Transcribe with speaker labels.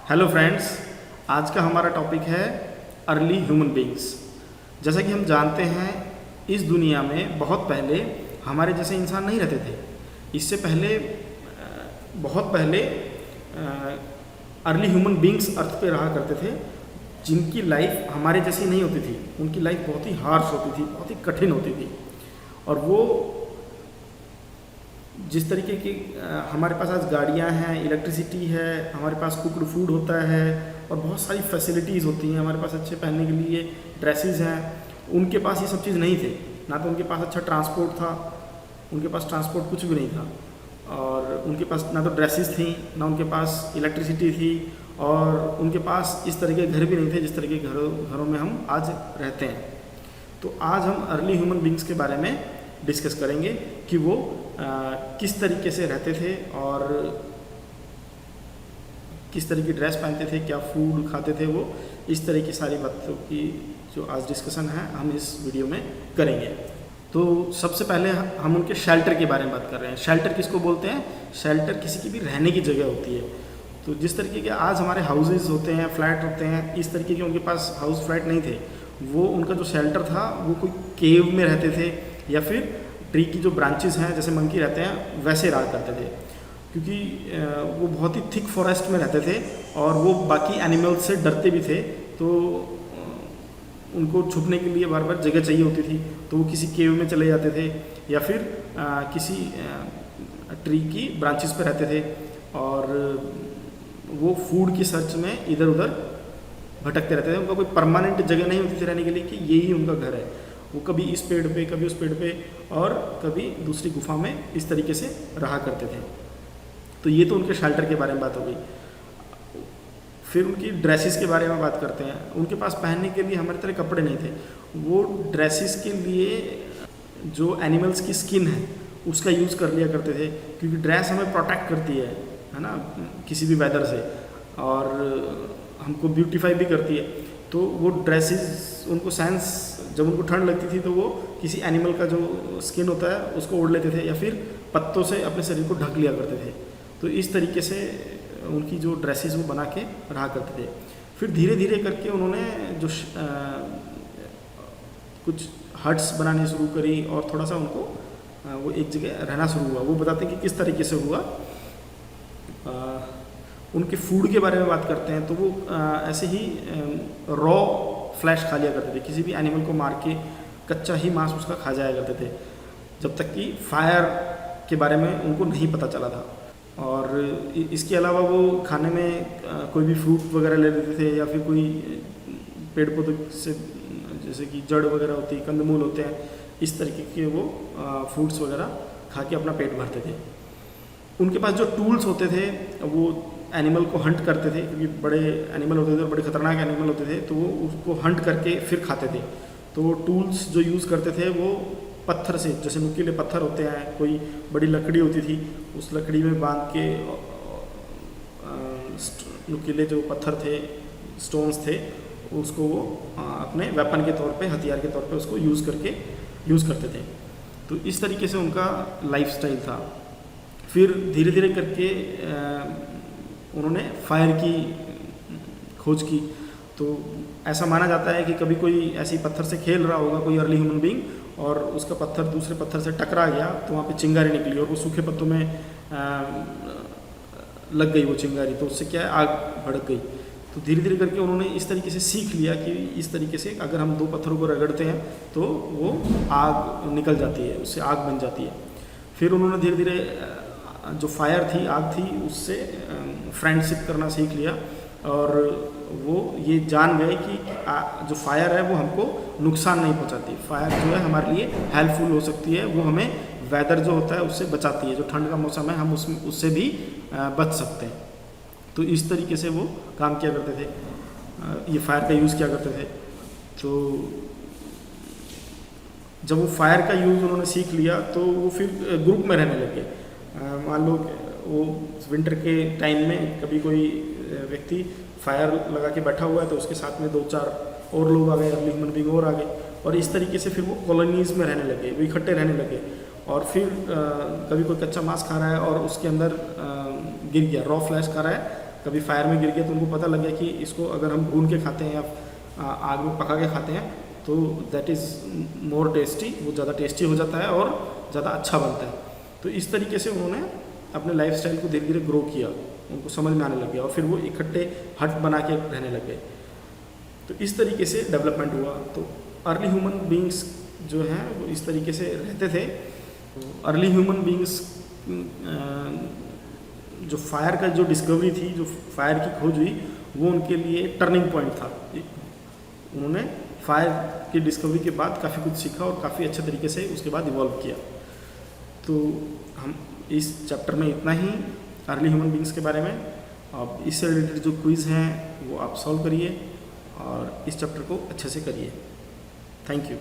Speaker 1: Hello friends, आज का हमारा टॉपिक है अर्ली ह्यूमन बीइंग्स। जैसा कि हम जानते हैं, इस दुनिया में बहुत पहले हमारे जैसे इंसान नहीं रहते थे। इससे पहले बहुत पहले अर्ली ह्यूमन बीइंग्स अर्थ पे रहा करते थे, जिनकी लाइफ हमारे जैसी नहीं होती थी। उनकी लाइफ बहुत ही हार्श होती थी, बहुत ही कठिन होती थी। और वो जिस तरीके की हमारे पास आज गाड़ियाँ हैं, इलेक्ट्रिसिटी है, हमारे पास कुकड फूड होता है और बहुत सारी फैसिलिटीज़ होती हैं, हमारे पास अच्छे पहनने के लिए ड्रेसेस हैं, उनके पास ये सब चीज़ नहीं थे। ना तो उनके पास अच्छा ट्रांसपोर्ट था, उनके पास ट्रांसपोर्ट कुछ भी नहीं था। और उनके पास ना तो ड्रेसेस थी, ना उनके पास इलेक्ट्रिसिटी थी, और उनके पास इस तरह के घर भी नहीं थे जिस तरह के घरों में हम आज रहते हैं। तो आज हम अर्ली ह्यूमन बीइंग्स के बारे में डिस्कस करेंगे कि वो किस तरीके से रहते थे और किस तरह की ड्रेस पहनते थे, क्या फूड खाते थे। वो इस तरह की सारी बातों की जो आज डिस्कशन है हम इस वीडियो में करेंगे। तो सबसे पहले हम उनके शेल्टर के बारे में बात कर रहे हैं। शेल्टर किसको बोलते हैं? शेल्टर किसी की भी रहने की जगह होती है। तो जिस तरीके के आज हमारे हाउसेज होते हैं, फ्लैट होते हैं, इस तरीके के उनके पास हाउस फ्लैट नहीं थे। वो उनका जो शेल्टर था वो कोई केव में रहते थे, या फिर ट्री की जो ब्रांचेस हैं, जैसे मंकी रहते हैं वैसे रहा करते थे। क्योंकि वो बहुत ही थिक फॉरेस्ट में रहते थे और वो बाकी एनिमल्स से डरते भी थे। तो उनको छुपने के लिए बार बार जगह चाहिए होती थी, तो वो किसी केव में चले जाते थे या फिर किसी ट्री की ब्रांचेस पे रहते थे। और वो फूड की सर्च में इधर उधर भटकते रहते थे। उनका कोई परमानेंट जगह नहीं होती थी रहने के लिए कि यही उनका घर है। वो कभी इस पेड़ पे, कभी उस पेड़ पे और कभी दूसरी गुफा में इस तरीके से रहा करते थे। तो ये तो उनके शेल्टर के बारे में बात हो गई। फिर उनकी ड्रेसेस के बारे में बात करते हैं। उनके पास पहनने के लिए हमारी तरह कपड़े नहीं थे। वो ड्रेसेस के लिए जो एनिमल्स की स्किन है उसका यूज़ कर लिया करते थे, क्योंकि ड्रेस हमें प्रोटेक्ट करती है ना, किसी भी वेदर से, और हमको ब्यूटीफाई भी करती है। तो वो ड्रेसेस उनको सेंस, जब उनको ठंड लगती थी तो वो किसी एनिमल का जो स्किन होता है उसको ओढ़ लेते थे, या फिर पत्तों से अपने शरीर को ढक लिया करते थे। तो इस तरीके से उनकी जो ड्रेसेस वो बना के रहा करते थे। फिर धीरे धीरे करके उन्होंने जो कुछ हट्स बनानी शुरू करी और थोड़ा सा उनको वो एक जगह रहना शुरू हुआ। वो बताते हैं कि किस तरीके से हुआ। उनके फूड के बारे में बात करते हैं। तो वो ऐसे ही रॉ फ्लैश खा लिया करते थे, किसी भी एनिमल को मार के कच्चा ही मांस उसका खा जाया करते थे, जब तक कि फायर के बारे में उनको नहीं पता चला था। और इसके अलावा वो खाने में कोई भी फ्रूट वगैरह ले लेते थे, या फिर कोई पेड़ पौधों से, जैसे कि जड़ वगैरह होती है, कंदमूल होते हैं, इस तरीके के वो फ्रूट्स वगैरह खा के अपना पेट भरते थे। उनके पास जो टूल्स होते थे वो एनिमल को हंट करते थे, क्योंकि बड़े एनिमल होते थे और बड़े ख़तरनाक एनिमल होते थे, तो वो उसको हंट करके फिर खाते थे। तो टूल्स जो यूज़ करते थे वो पत्थर से, जैसे नुकीले पत्थर होते हैं, कोई बड़ी लकड़ी होती थी, उस लकड़ी में बांध के नुकीले जो पत्थर थे, स्टोन्स थे, उसको वो अपने वेपन के तौर पे, हथियार के तौर पे उसको यूज़ करते थे। तो इस तरीके से उनका लाइफस्टाइल था। फिर धीरे धीरे करके उन्होंने फायर की खोज की। तो ऐसा माना जाता है कि कभी कोई ऐसी पत्थर से खेल रहा होगा कोई अर्ली ह्यूमन बीइंग, और उसका पत्थर दूसरे पत्थर से टकरा गया, तो वहाँ पे चिंगारी निकली और वो सूखे पत्तों में लग गई वो चिंगारी। तो उससे क्या है, आग भड़क गई। तो धीरे धीरे करके उन्होंने इस तरीके से सीख लिया कि इस तरीके से अगर हम दो पत्थरों को रगड़ते हैं तो वो आग निकल जाती है, उससे आग बन जाती है। फिर उन्होंने धीरे धीरे जो फायर थी, आग थी, उससे फ्रेंडशिप करना सीख लिया, और वो ये जान गए कि जो फायर है वो हमको नुकसान नहीं पहुंचाती। फायर जो है हमारे लिए हेल्पफुल हो सकती है, वो हमें वेदर जो होता है उससे बचाती है। जो ठंड का मौसम है हम उससे भी बच सकते हैं। तो इस तरीके से वो काम किया करते थे, ये फायर का यूज़ किया करते थे। तो जब वो फायर का यूज़ उन्होंने सीख लिया तो वो फिर ग्रुप में रहने लगे। मान लो वो विंटर के टाइम में कभी कोई व्यक्ति फायर लगा के बैठा हुआ है, तो उसके साथ में 2-4 और लोग आ गए, अर्ली ह्यूमन बीइंग और आ गए, और इस तरीके से फिर वो कॉलोनीज़ में रहने लगे, वो इकट्ठे रहने लगे। और फिर कभी कोई कच्चा मांस खा रहा है और उसके अंदर गिर गया, रॉ फ्लैश खा रहा है कभी फायर में गिर गया तो उनको पता लग गया कि इसको अगर हम भून के खाते हैं या आग में पका के खाते हैं तो दैट इज़ मोर टेस्टी, वो ज़्यादा टेस्टी हो जाता है और ज़्यादा अच्छा बनता है। तो इस तरीके से उन्होंने अपने लाइफस्टाइल को धीरे धीरे ग्रो किया, उनको समझ में आने लग गया और फिर वो इकट्ठे हट बना के रहने लग गए। तो इस तरीके से डेवलपमेंट हुआ। तो अर्ली ह्यूमन बींग्स जो हैं वो इस तरीके से रहते थे। अर्ली ह्यूमन बींग्स जो फायर का जो डिस्कवरी थी, जो फायर की खोज हुई, वो उनके लिए टर्निंग पॉइंट था। उन्होंने फायर की डिस्कवरी के बाद काफ़ी कुछ सीखा और काफ़ी अच्छे तरीके से उसके बाद इवॉल्व किया। तो हम इस चैप्टर में इतना ही अर्ली ह्यूमन बींग्स के बारे में। अब इससे रिलेटेड जो क्विज़ हैं वो आप सॉल्व करिए और इस चैप्टर को अच्छे से करिए। Thank you.